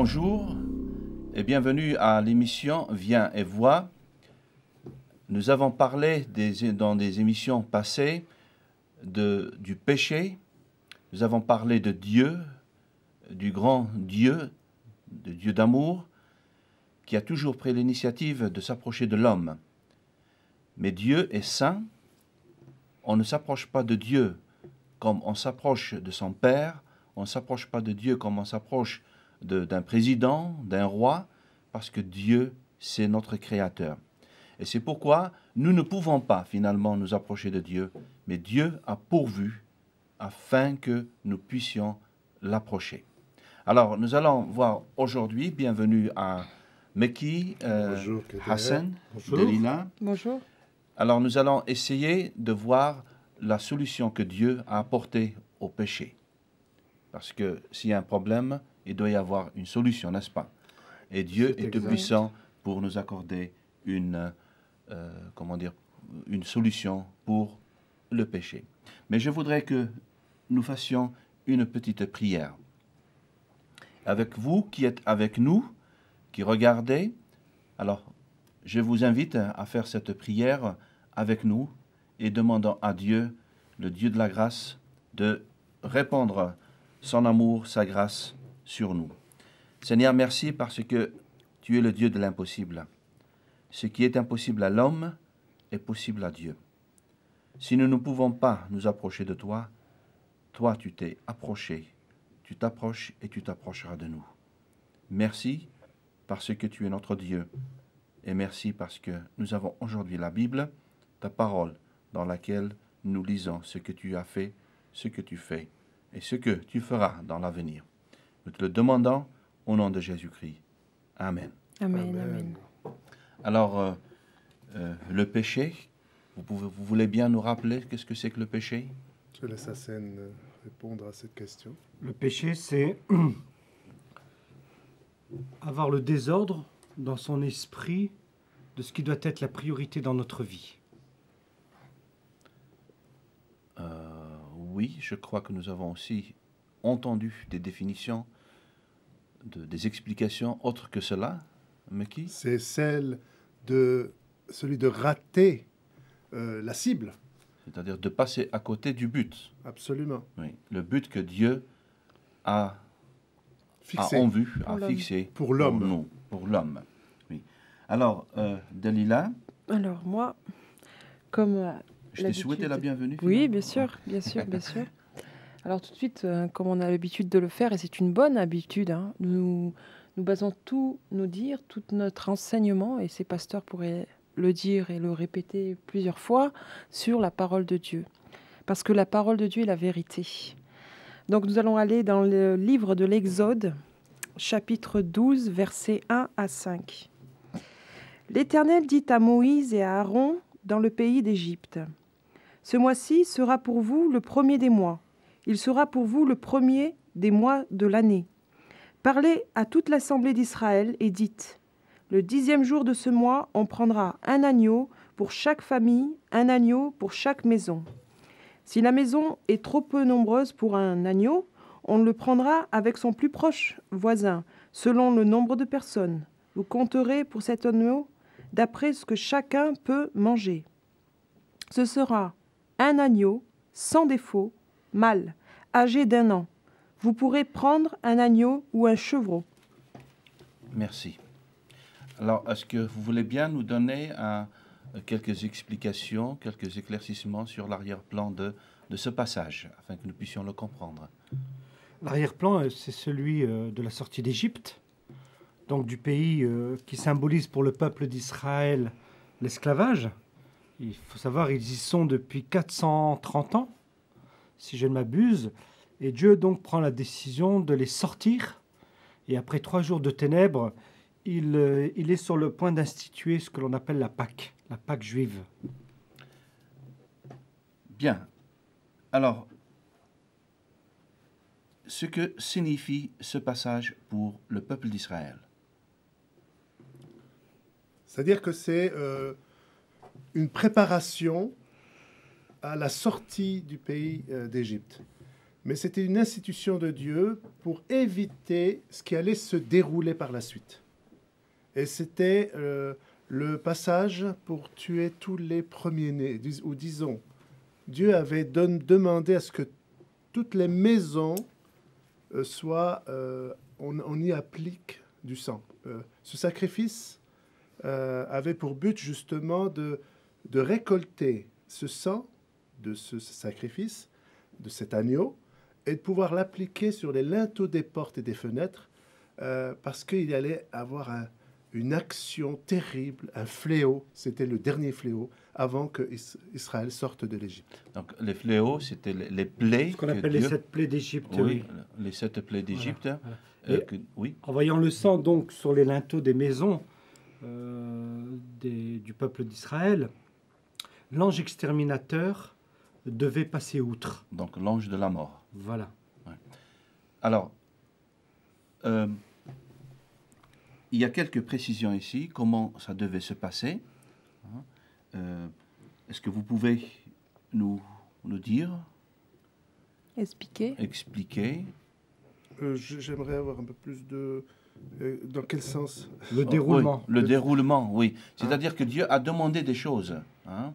Bonjour et bienvenue à l'émission Viens et vois. Nous avons parlé dans des émissions passées du péché. Nous avons parlé de Dieu, du grand Dieu, de Dieu d'amour, qui a toujours pris l'initiative de s'approcher de l'homme. Mais Dieu est saint. On ne s'approche pas de Dieu comme on s'approche de son Père. On ne s'approche pas de Dieu comme on s'approche d'un président, d'un roi, parce que Dieu, c'est notre Créateur. Et c'est pourquoi nous ne pouvons pas finalement nous approcher de Dieu, mais Dieu a pourvu afin que nous puissions l'approcher. Alors, nous allons voir aujourd'hui, bienvenue à Meki, Hassan, Delila. Bonjour. Alors, nous allons essayer de voir la solution que Dieu a apportée au péché. Parce que s'il y a un problème, il doit y avoir une solution, n'est-ce pas? Et Dieu est tout puissant pour nous accorder une solution pour le péché. Mais je voudrais que nous fassions une petite prière. Avec vous qui êtes avec nous, qui regardez, alors je vous invite à faire cette prière avec nous et demandant à Dieu, le Dieu de la grâce, de répandre son amour, sa grâce sur nous. Seigneur, merci parce que tu es le Dieu de l'impossible. Ce qui est impossible à l'homme est possible à Dieu. Si nous ne pouvons pas nous approcher de toi, toi tu t'es approché, tu t'approches et tu t'approcheras de nous. Merci parce que tu es notre Dieu et merci parce que nous avons aujourd'hui la Bible, ta parole, dans laquelle nous lisons ce que tu as fait, ce que tu fais et ce que tu feras dans l'avenir. Nous te le demandons au nom de Jésus-Christ. Amen. Amen. Amen. Alors, le péché, vous voulez bien nous rappeler qu'est-ce que c'est que le péché? Je laisse Hassan répondre à cette question. Le péché, c'est avoir le désordre dans son esprit de ce qui doit être la priorité dans notre vie. Oui, je crois que nous avons aussi entendu des définitions, des explications autres que cela. Mais qui? C'est celui de rater la cible. C'est-à-dire de passer à côté du but. Absolument. Oui, le but que Dieu a Fixé. en vue, a fixé pour l'homme. Pour l'homme. Oui. Alors, Dalila. Alors, moi, comme je t'ai souhaité la bienvenue. Oui, bien sûr, bien sûr, bien sûr. Alors, tout de suite, comme on a l'habitude de le faire, et c'est une bonne habitude, hein, nous basons tout notre enseignement, et ces pasteurs pourraient le dire et le répéter plusieurs fois, sur la parole de Dieu. Parce que la parole de Dieu est la vérité. Donc, nous allons aller dans le livre de l'Exode, chapitre 12, versets 1 à 5. L'Éternel dit à Moïse et à Aaron dans le pays d'Égypte: « Ce mois-ci sera pour vous le premier des mois. Il sera pour vous le premier des mois de l'année. Parlez à toute l'assemblée d'Israël et dites: le 10e jour de ce mois, on prendra un agneau pour chaque famille, un agneau pour chaque maison. Si la maison est trop peu nombreuse pour un agneau, on le prendra avec son plus proche voisin, selon le nombre de personnes. Vous compterez pour cet agneau d'après ce que chacun peut manger. Ce sera un agneau sans défaut, mâle, âgé d'1 an. Vous pourrez prendre un agneau ou un chevreau. » Merci. Alors, est-ce que vous voulez bien nous donner quelques explications, quelques éclaircissements sur l'arrière-plan de ce passage, afin que nous puissions le comprendre? L'arrière-plan, c'est celui de la sortie d'Égypte, donc du pays qui symbolise pour le peuple d'Israël l'esclavage. Il faut savoir, ils y sont depuis 430 ans, si je ne m'abuse, et Dieu donc prend la décision de les sortir, et après 3 jours de ténèbres, il est sur le point d'instituer ce que l'on appelle la Pâque juive. Bien. Alors, ce que signifie ce passage pour le peuple d'Israël? C'est-à-dire que c'est une préparation à la sortie du pays d'Égypte. mais c'était une institution de Dieu pour éviter ce qui allait se dérouler par la suite. Et c'était le passage pour tuer tous les premiers-nés, ou disons, Dieu avait demandé à ce que toutes les maisons soient, on y applique du sang. Ce sacrifice avait pour but justement de récolter ce sang de ce sacrifice, de cet agneau, et de pouvoir l'appliquer sur les linteaux des portes et des fenêtres, parce qu'il allait avoir une action terrible, un fléau. C'était le dernier fléau avant que Israël sorte de l'Égypte. Donc les fléaux, c'était les plaies. Ce qu'on appelle les 7 plaies d'Égypte. Oui, les 7 plaies d'Égypte. Voilà. Oui. En voyant le sang donc sur les linteaux des maisons du peuple d'Israël, l'ange exterminateur devait passer outre. Donc l'ange de la mort. Voilà. Ouais. Alors, il y a quelques précisions ici, comment ça devait se passer. Est-ce que vous pouvez nous dire, expliquer? J'aimerais avoir un peu plus de... dans quel sens? Le déroulement. Oui, le déroulement, oui. C'est-à-dire que Dieu a demandé des choses.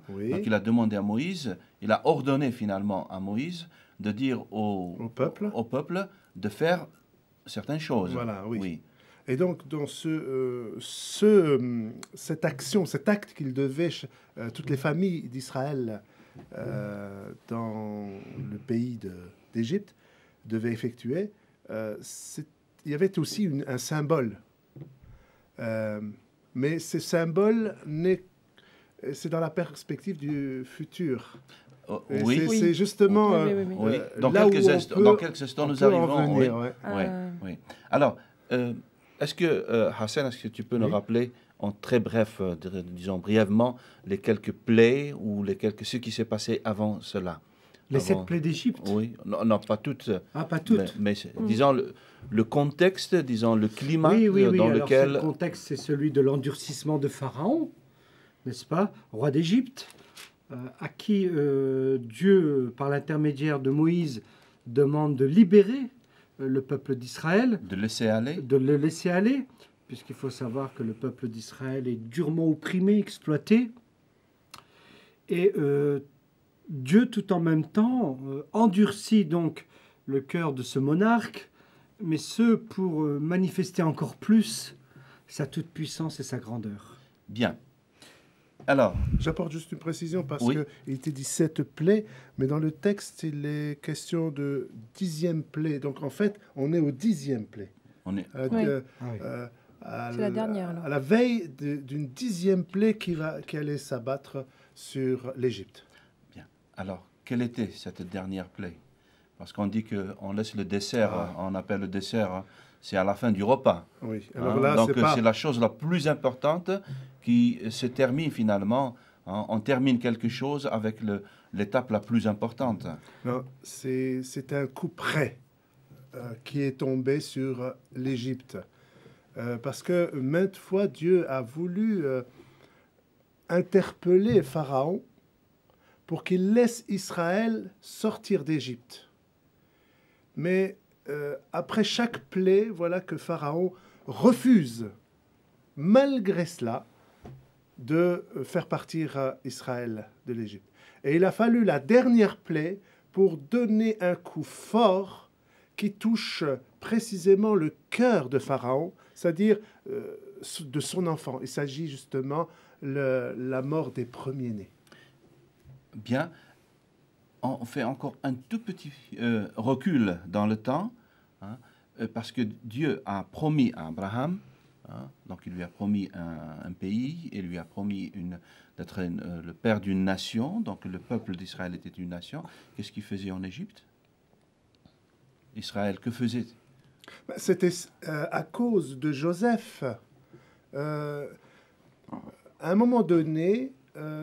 Oui. Donc il a demandé à Moïse, il a ordonné finalement à Moïse de dire au peuple de faire certaines choses. Voilà, oui. Et donc, dans cette action, cet acte qu'il devait, toutes les familles d'Israël dans le pays d'Égypte devaient effectuer, il y avait aussi un symbole. Mais ce symbole, c'est dans la perspective du futur. Oui. C'est justement oui. Dans quelques instants, nous arriverons. Oui. Alors, est-ce que, Hassan, est-ce que tu peux nous rappeler en très bref, disons brièvement, les quelques plaies ou ce qui s'est passé avant cela? Les 7 plaies d'Égypte? Oui, non, pas toutes. Ah, pas toutes. Mais disons le contexte, disons le climat dans Alors, lequel... Le contexte, c'est celui de l'endurcissement de Pharaon, n'est-ce pas, roi d'Égypte, à qui Dieu, par l'intermédiaire de Moïse, demande de libérer le peuple d'Israël. De laisser aller. De le laisser aller, puisqu'il faut savoir que le peuple d'Israël est durement opprimé, exploité. Et Dieu, tout en même temps, endurcit donc le cœur de ce monarque, mais ce pour manifester encore plus sa toute-puissance et sa grandeur. Bien. Alors, j'apporte juste une précision parce qu'il était dit 7 plaies, mais dans le texte, il est question de 10e plaie. Donc en fait, on est au 10e plaie. C'est la dernière. Alors. À la veille d'une 10e plaie qui allait s'abattre sur l'Égypte. Bien. Alors, quelle était cette dernière plaie? Parce qu'on dit qu'on laisse le dessert, on appelle le dessert, c'est à la fin du repas. Oui. Alors là, donc c'est la chose la plus importante qui se termine finalement. On termine quelque chose avec l'étape la plus importante. Non, c'est un coup près qui est tombé sur l'Égypte. Parce que maintes fois, Dieu a voulu interpeller Pharaon pour qu'il laisse Israël sortir d'Égypte. Mais après chaque plaie, voilà que Pharaon refuse, malgré cela, de faire partir Israël de l'Égypte. Et il a fallu la dernière plaie pour donner un coup fort qui touche précisément le cœur de Pharaon, c'est-à-dire de son enfant. Il s'agit justement de la mort des premiers-nés. Bien. On fait encore un tout petit recul dans le temps, parce que Dieu a promis à Abraham, donc il lui a promis un pays, il lui a promis d'être le père d'une nation, donc le peuple d'Israël était une nation. Qu'est-ce qu'il faisait en Égypte? Israël, que faisait? C'était à cause de Joseph. À un moment donné,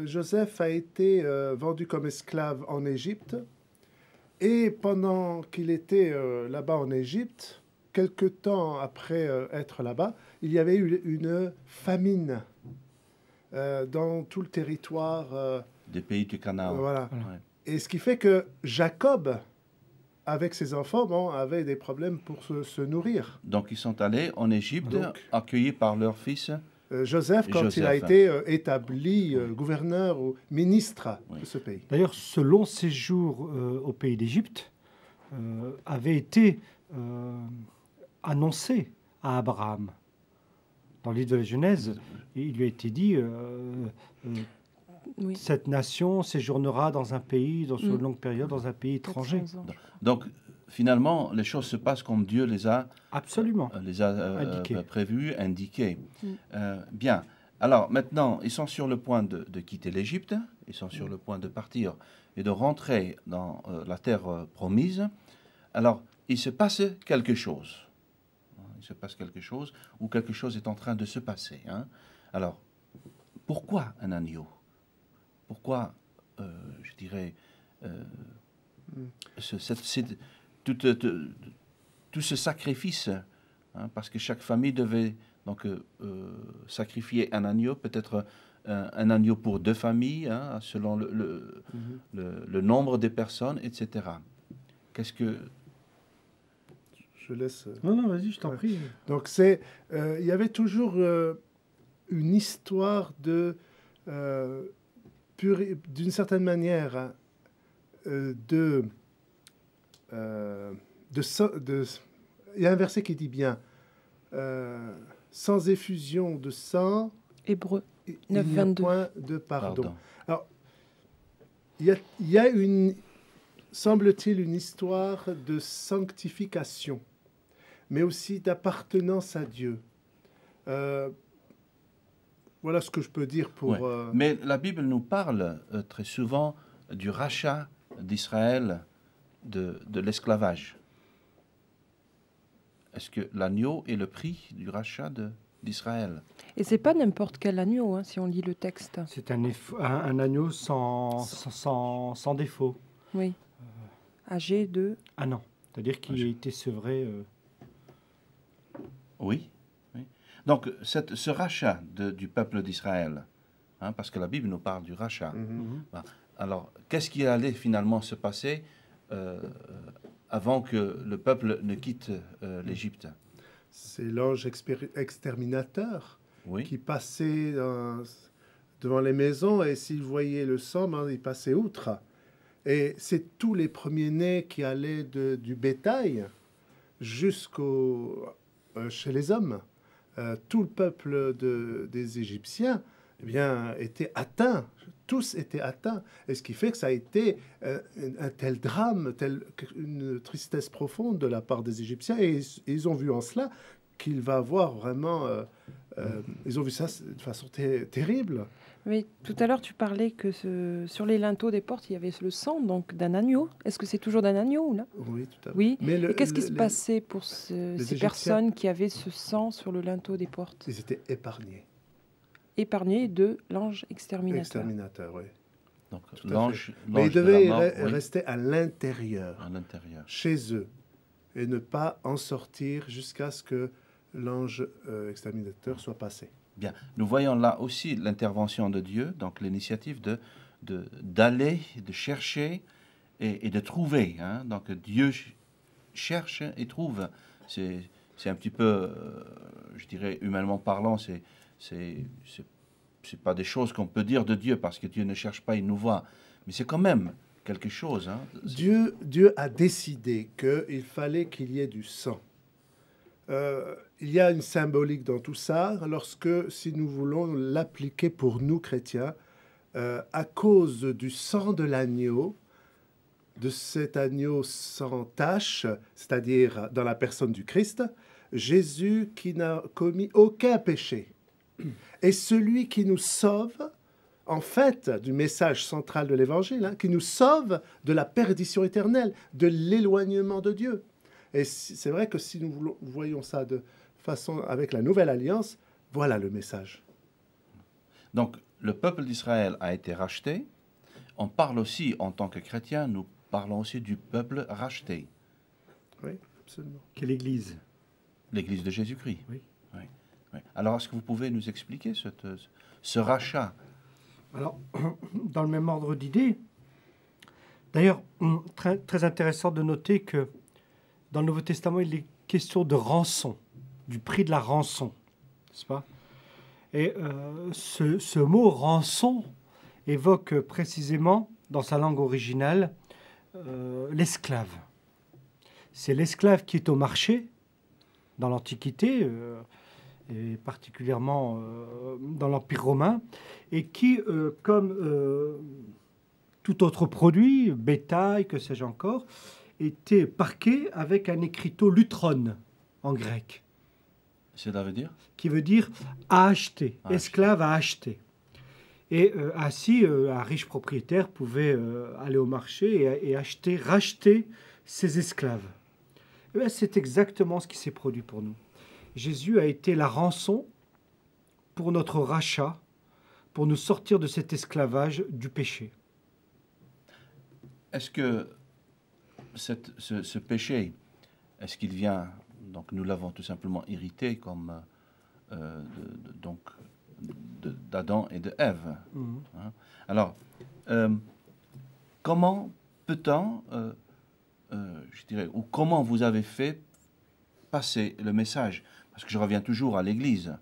Joseph a été vendu comme esclave en Égypte. Et pendant qu'il était là-bas en Égypte, quelque temps après être là-bas, il y avait eu une famine dans tout le territoire. Des pays du Canaan. Voilà. Ouais. Et ce qui fait que Jacob avec ses enfants, bon, avaient des problèmes pour se nourrir. Donc ils sont allés en Égypte, Donc, accueillis par leur fils. Joseph, quand il a Joseph, été établi gouverneur ou ministre Oui. de ce pays. D'ailleurs, ce long séjour au pays d'Égypte avait été annoncé à Abraham. Dans le livre de la Genèse, il lui a été dit Oui. cette nation séjournera dans un pays, dans une longue période, dans un pays étranger. 400 ans, je crois. Donc finalement, les choses se passent comme Dieu les a Absolument. indiquées, prévues, indiquées. Mm. Bien. Alors maintenant, ils sont sur le point de quitter l'Égypte, ils sont sur le point de partir et de rentrer dans la terre promise. Alors, il se passe quelque chose. Il se passe quelque chose, ou quelque chose est en train de se passer. Hein. Alors, pourquoi un agneau? Pourquoi, je dirais, tout ce sacrifice, hein, parce que chaque famille devait donc sacrifier un agneau, peut-être un agneau pour 2 familles, hein, selon le nombre de personnes, etc. Qu'est-ce que... Je laisse. Non, vas-y, je t'en Ouais. prie. Donc il y avait toujours une histoire de, d'une certaine manière, hein, il y a un verset qui dit bien, sans effusion de sang, Hébreux. il n'y a 9,22. point de pardon. Pardon. Alors, il y a semble-t-il, une histoire de sanctification, mais aussi d'appartenance à Dieu. Voilà ce que je peux dire pour... Ouais. Mais la Bible nous parle très souvent du rachat d'Israël de l'esclavage. Est-ce que l'agneau est le prix du rachat d'Israël? Et c'est pas n'importe quel agneau, hein, si on lit le texte. C'est un agneau sans défaut. Oui. Âgé de... Ah non, c'est-à-dire qu'il a été sevré. Oui. Oui. Donc, ce rachat du peuple d'Israël, hein, parce que la Bible nous parle du rachat. Mhm. Alors, qu'est-ce qui allait finalement se passer avant que le peuple ne quitte l'Égypte? C'est l'ange exterminateur Oui. qui passait devant les maisons et s'il voyait le sang, ben, il passait outre. Et c'est tous les premiers-nés qui allaient du bétail jusqu'au chez les hommes. Tout le peuple des Égyptiens, eh bien, était atteint. Tous étaient atteints. Et ce qui fait que ça a été un tel drame, une tristesse profonde de la part des Égyptiens. Et ils ont vu en cela qu'il va avoir vraiment... ils ont vu ça de façon terrible. Mais tout à l'heure, tu parlais que sur les linteaux des portes, il y avait le sang donc d'un agneau. Est-ce que c'est toujours d'un agneau là? Oui, tout à fait. Oui. Mais Et qu'est-ce qui se passait pour ces Égyptiens- personnes qui avaient ce sang sur le linteau des portes? Ils étaient épargnés. Épargnés de l'ange exterminateur. Exterminateurs, oui. Donc, Tout à l'ange Mais ils de la devaient mort, oui, rester à l'intérieur, à l'intérieur. chez eux, et ne pas en sortir jusqu'à ce que l'ange exterminateur soit passé. Bien, nous voyons là aussi l'intervention de Dieu, donc l'initiative d'aller, de chercher et de trouver. Hein. Donc Dieu cherche et trouve. C'est un petit peu, je dirais, humainement parlant, c'est pas des choses qu'on peut dire de Dieu parce que Dieu ne cherche pas, il nous voit. Mais c'est quand même quelque chose. Hein. Dieu a décidé qu'il fallait qu'il y ait du sang. Il y a une symbolique dans tout ça, lorsque, si nous voulons l'appliquer pour nous chrétiens, à cause du sang de l'agneau, de cet agneau sans tache, c'est-à-dire dans la personne du Christ, Jésus qui n'a commis aucun péché, est celui qui nous sauve, en fait, du message central de l'Évangile, hein, qui nous sauve de la perdition éternelle, de l'éloignement de Dieu. Et c'est vrai que si nous voyons ça de façon avec la nouvelle alliance, voilà le message. Donc le peuple d'Israël a été racheté. On parle aussi, en tant que chrétien, nous parlons aussi du peuple racheté. Oui, absolument. Quelle église? L'Église de Jésus-Christ. Oui. Oui, oui. Alors, est-ce que vous pouvez nous expliquer ce rachat? Alors, dans le même ordre d'idée, D'ailleurs, très, très intéressant de noter que dans le Nouveau Testament, il est question de rançon, du prix de la rançon, n'est-ce pas? Et ce mot rançon évoque précisément, dans sa langue originale, l'esclave. C'est l'esclave qui est au marché dans l'Antiquité, et particulièrement dans l'Empire romain, et qui, comme tout autre produit, bétail, que sais-je encore, était parqué avec un écriteau lutron en grec. Cela veut dire? Qui veut dire à acheter, esclave à acheter. Et ainsi, un riche propriétaire pouvait aller au marché et acheter, racheter ses esclaves. Et c'est exactement ce qui s'est produit pour nous. Jésus a été la rançon pour notre rachat, pour nous sortir de cet esclavage du péché. Est-ce que ce péché, est-ce qu'il vient, donc nous l'avons tout simplement hérité comme d'Adam et de Ève. Hein? Alors, comment peut-on, je dirais, ou comment vous avez fait passer le message? Parce que je reviens toujours à l'Église,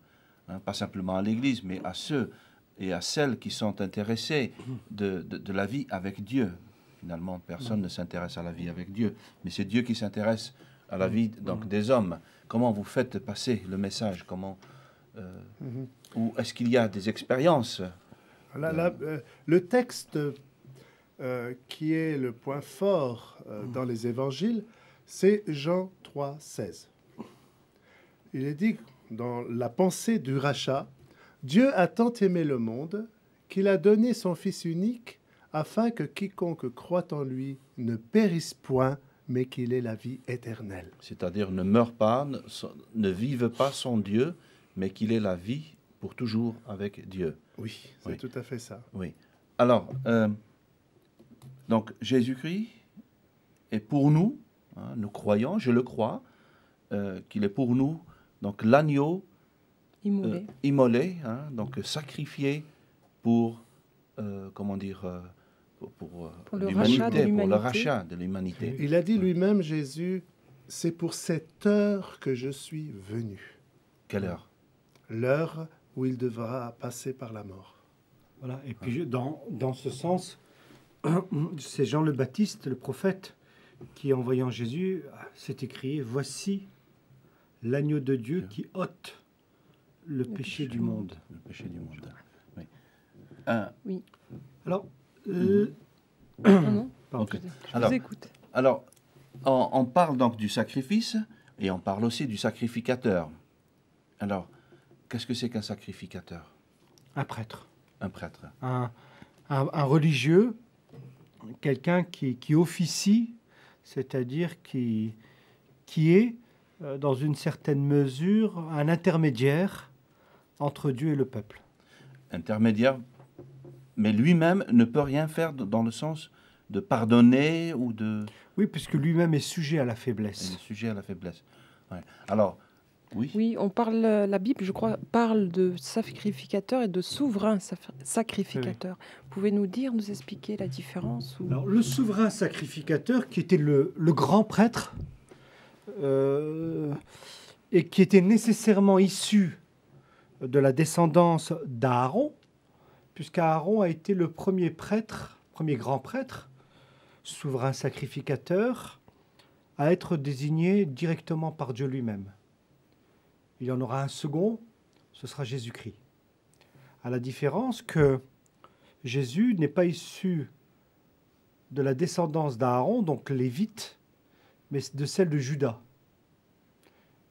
hein, pas simplement à l'Église, mais à ceux et à celles qui sont intéressés de la vie avec Dieu. Finalement, personne ne s'intéresse à la vie avec Dieu, mais c'est Dieu qui s'intéresse à la vie donc, des hommes. Comment vous faites passer le message? Comment, ou est-ce qu'il y a des expériences? Le texte qui est le point fort dans les évangiles, c'est Jean 3, 16. Il est dit dans la pensée du rachat, « Dieu a tant aimé le monde qu'il a donné son Fils unique afin que quiconque croit en lui ne périsse point, mais qu'il ait la vie éternelle. » C'est-à-dire ne meure pas, ne vive pas sans Dieu, mais qu'il ait la vie pour toujours avec Dieu. Oui, c'est tout à fait ça. Oui. Alors, donc Jésus-Christ est pour nous, hein, nous croyons, je le crois, qu'il est pour nous, donc l'agneau immolé, hein, donc sacrifié pour, comment dire, pour l'humanité, pour le rachat de l'humanité. Il a dit lui-même, Jésus, c'est pour cette heure que je suis venu. Quelle heure? L'heure où il devra passer par la mort. Voilà. Et puis dans ce sens, c'est Jean le Baptiste, le prophète, qui en voyant Jésus s'est écrié « Voici l'agneau de Dieu qui ôte le péché du monde. » Le péché du monde. Oui. Oui. Alors, non, okay. Je vous écoute. Alors, on parle donc du sacrifice et on parle aussi du sacrificateur. Alors, qu'est-ce que c'est qu'un sacrificateur? Un prêtre. Un prêtre. Un religieux, quelqu'un qui officie, c'est-à-dire qui est, dans une certaine mesure, un intermédiaire entre Dieu et le peuple. Intermédiaire, mais lui-même ne peut rien faire dans le sens de pardonner ou de... Oui, puisque lui-même est sujet à la faiblesse. Il est sujet à la faiblesse. Ouais. Alors, oui. Oui, on parle, la Bible, je crois, parle de sacrificateur et de souverain sacrificateur. Oui. Pouvez-nous nous expliquer la différence ou... Alors, le souverain sacrificateur, qui était le grand prêtre, et qui était nécessairement issu de la descendance d'Aaron, puisqu'Aaron a été le premier prêtre, premier grand prêtre, souverain sacrificateur, à être désigné directement par Dieu lui-même. Il y en aura un second, ce sera Jésus-Christ. À la différence que Jésus n'est pas issu de la descendance d'Aaron, donc lévite, mais de celle de Juda.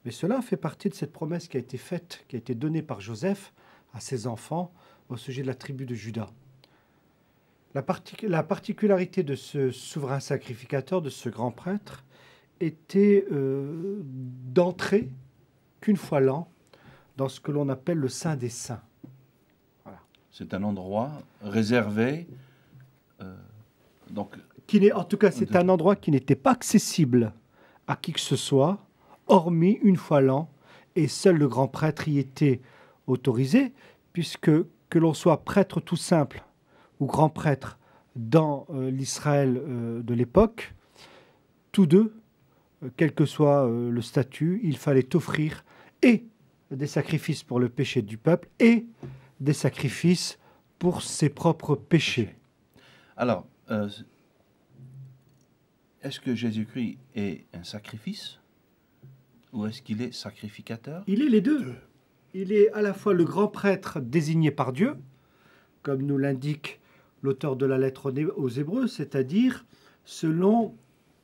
Mais cela fait partie de cette promesse qui a été faite, qui a été donnée par Joseph à ses enfants au sujet de la tribu de Juda. La particularité de ce souverain sacrificateur, de ce grand prêtre, était d'entrer qu'une fois l'an dans ce que l'on appelle le Saint des Saints. Voilà. C'est un endroit réservé, donc... En tout cas, c'est un endroit qui n'était pas accessible à qui que ce soit, hormis une fois l'an, et seul le grand prêtre y était autorisé, puisque que l'on soit prêtre tout simple ou grand prêtre dans l'Israël de l'époque, tous deux, quel que soit le statut, il fallait offrir et des sacrifices pour le péché du peuple et des sacrifices pour ses propres péchés. Alors, est-ce que Jésus-Christ est un sacrifice ou est-ce qu'il est sacrificateur? Il est les deux. Il est à la fois le grand prêtre désigné par Dieu, comme nous l'indique l'auteur de la lettre aux Hébreux, c'est-à-dire selon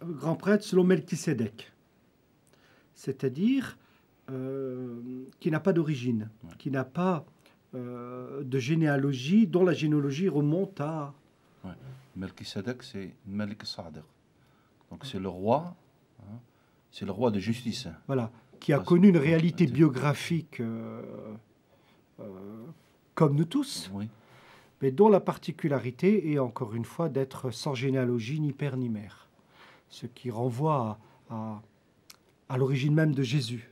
grand prêtre selon Melchisédek, c'est-à-dire qui n'a pas d'origine, qui n'a pas de généalogie, dont la généalogie remonte à... Ouais. Melchisédek, c'est Melk Sader. Donc c'est le roi, hein, c'est le roi de justice. Voilà, qui a connu une réalité biographique comme nous tous, Oui. mais dont la particularité est encore une fois d'être sans généalogie ni père ni mère, ce qui renvoie à l'origine même de Jésus.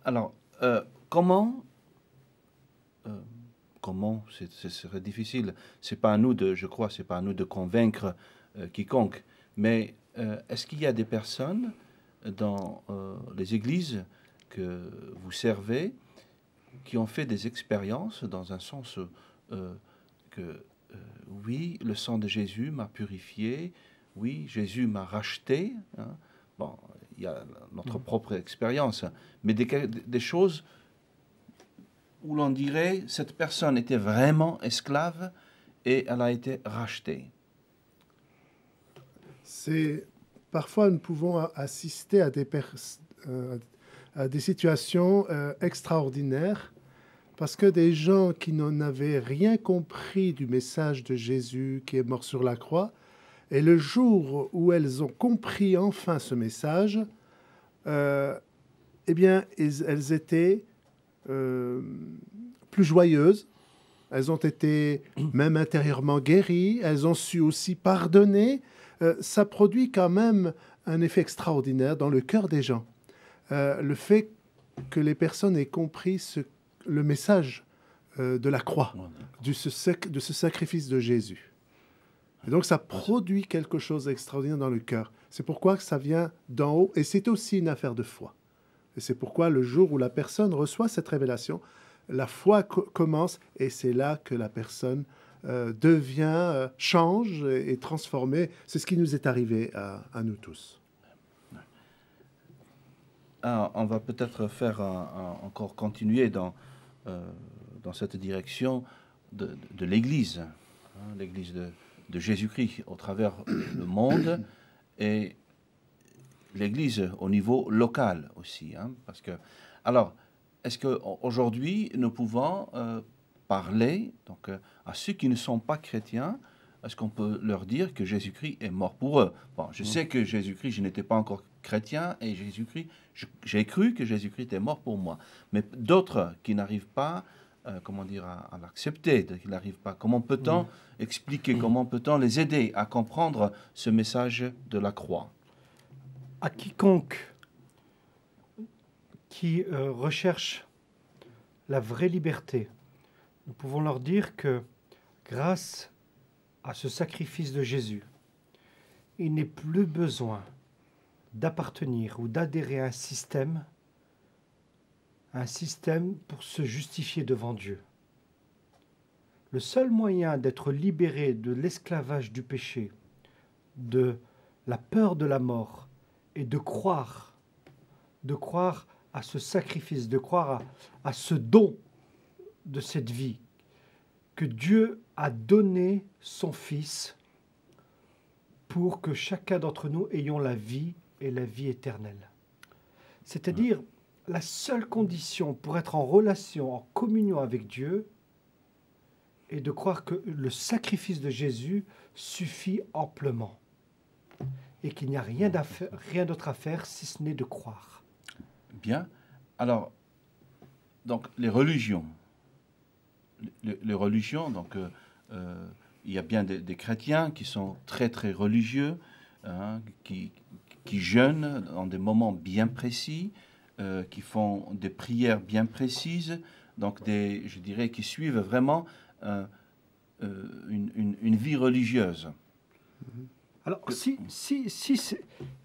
Alors, comment, ce serait difficile. C'est pas à nous de, je crois, c'est pas à nous de convaincre quiconque. Mais est-ce qu'il y a des personnes dans les églises que vous servez qui ont fait des expériences dans un sens que oui, le sang de Jésus m'a purifié, oui, Jésus m'a racheté. Hein. Bon, il y a notre propre expérience, mais des choses où l'on dirait cette personne était vraiment esclave et elle a été rachetée. Parfois, nous pouvons assister à des situations extraordinaires parce que des gens qui n'en avaient rien compris du message de Jésus qui est mort sur la croix, et le jour où elles ont compris enfin ce message, eh bien, elles étaient plus joyeuses, elles ont été même intérieurement guéries, elles ont su aussi pardonner. Ça produit quand même un effet extraordinaire dans le cœur des gens. Le fait que les personnes aient compris le message de la croix, de ce sacrifice de Jésus. Et donc ça produit quelque chose d'extraordinaire dans le cœur. C'est pourquoi ça vient d'en haut, et c'est aussi une affaire de foi. Et c'est pourquoi le jour où la personne reçoit cette révélation, la foi commence, et c'est là que la personne devient, change et transformée. C'est ce qui nous est arrivé à nous tous. Alors, on va peut-être faire encore continuer dans cette direction de l'Église, hein, l'Église de Jésus-Christ au travers le monde et l'Église au niveau local aussi. Hein, parce que, alors, est-ce qu'aujourd'hui, nous pouvons parler donc, à ceux qui ne sont pas chrétiens? Est-ce qu'on peut leur dire que Jésus-Christ est mort pour eux? Bon, je sais que Jésus-Christ, je n'étais pas encore chrétien, et Jésus-Christ, j'ai cru que Jésus-Christ est mort pour moi. Mais d'autres qui n'arrivent pas, comment dire, à l'accepter, qui n'arrivent pas, comment peut-on expliquer, comment peut-on les aider à comprendre ce message de la croix? À quiconque qui recherche la vraie liberté, nous pouvons leur dire que grâce à ce sacrifice de Jésus, il n'est plus besoin d'appartenir ou d'adhérer à un système pour se justifier devant Dieu. Le seul moyen d'être libéré de l'esclavage du péché, de la peur de la mort, est de croire à ce sacrifice, de croire à ce don de cette vie que Dieu a donné son Fils pour que chacun d'entre nous ayons la vie et la vie éternelle. C'est-à-dire, la seule condition pour être en relation, en communion avec Dieu, est de croire que le sacrifice de Jésus suffit amplement et qu'il n'y a rien d'autre à faire si ce n'est de croire. Bien. Alors, donc, les religions. Les religions, donc, il y a bien des chrétiens qui sont très, très religieux, hein, qui jeûnent dans des moments bien précis, qui font des prières bien précises, donc je dirais, qui suivent vraiment une vie religieuse. Alors, si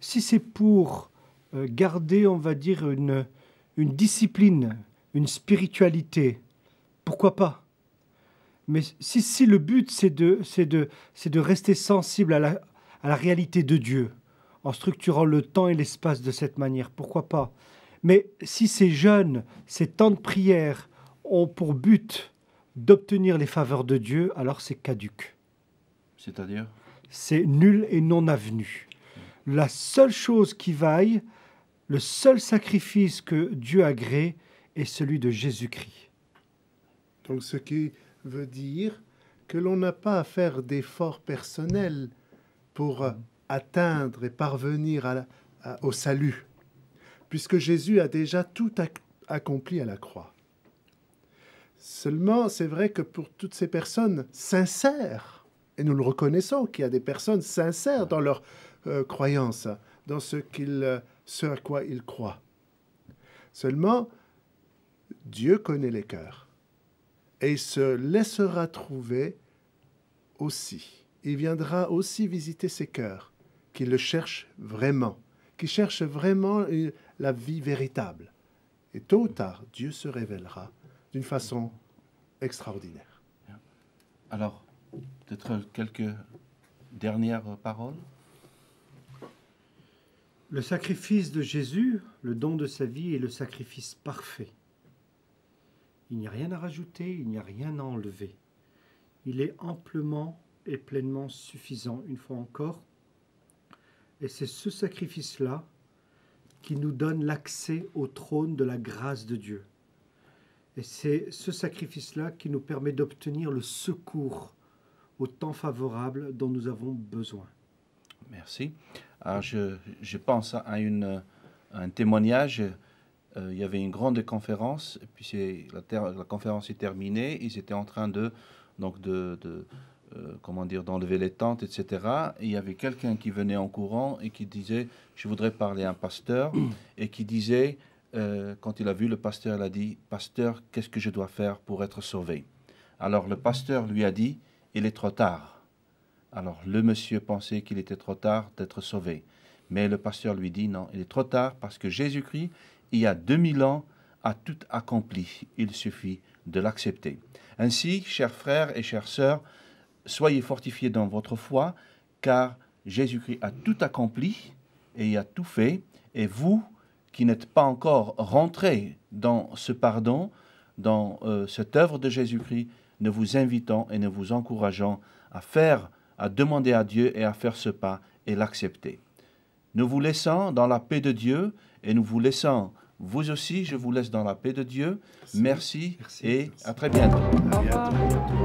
c'est pour garder, on va dire, une discipline, une spiritualité, pourquoi pas? Mais si le but, c'est de rester sensible à la réalité de Dieu, en structurant le temps et l'espace de cette manière, pourquoi pas? Mais si ces jeûnes, ces temps de prière ont pour but d'obtenir les faveurs de Dieu, alors c'est caduc. C'est-à-dire? C'est nul et non avenu. La seule chose qui vaille, le seul sacrifice que Dieu agrée est celui de Jésus-Christ. Donc ce qui veut dire que l'on n'a pas à faire d'efforts personnels pour atteindre et parvenir au salut, puisque Jésus a déjà tout accompli à la croix. Seulement, c'est vrai que pour toutes ces personnes sincères, et nous le reconnaissons qu'il y a des personnes sincères dans leur croyance, dans ce à quoi ils croient. Seulement, Dieu connaît les cœurs et il se laissera trouver aussi. Il viendra aussi visiter ces cœurs qui le cherchent vraiment, qui cherchent vraiment la vie véritable. Et tôt ou tard, Dieu se révélera d'une façon extraordinaire. Alors, peut-être quelques dernières paroles. Le sacrifice de Jésus, le don de sa vie, est le sacrifice parfait. Il n'y a rien à rajouter, il n'y a rien à enlever. Il est amplement et pleinement suffisant, une fois encore. Et c'est ce sacrifice-là qui nous donne l'accès au trône de la grâce de Dieu. Et c'est ce sacrifice-là qui nous permet d'obtenir le secours au temps favorable dont nous avons besoin. Merci. Alors, je pense à un témoignage. Il y avait une grande conférence, et puis la conférence est terminée. Ils étaient en train d'enlever les tentes, etc. Et il y avait quelqu'un qui venait en courant et qui disait, je voudrais parler à un pasteur, et qui disait, quand il a vu le pasteur, il a dit, pasteur, qu'est-ce que je dois faire pour être sauvé? Alors le pasteur lui a dit, il est trop tard. Alors le monsieur pensait qu'il était trop tard d'être sauvé. Mais le pasteur lui dit, non, il est trop tard parce que Jésus-Christ, il y a 2000 ans, a tout accompli. Il suffit de l'accepter. Ainsi, chers frères et chères sœurs, soyez fortifiés dans votre foi, car Jésus-Christ a tout accompli et il a tout fait. Et vous, qui n'êtes pas encore rentrés dans ce pardon, dans cette œuvre de Jésus-Christ, nous vous invitons et nous vous encourageons à demander à Dieu et à faire ce pas et l'accepter. Nous vous laissons dans la paix de Dieu et nous vous laissons, vous aussi, je vous laisse dans la paix de Dieu. Merci et à très bientôt. Au revoir.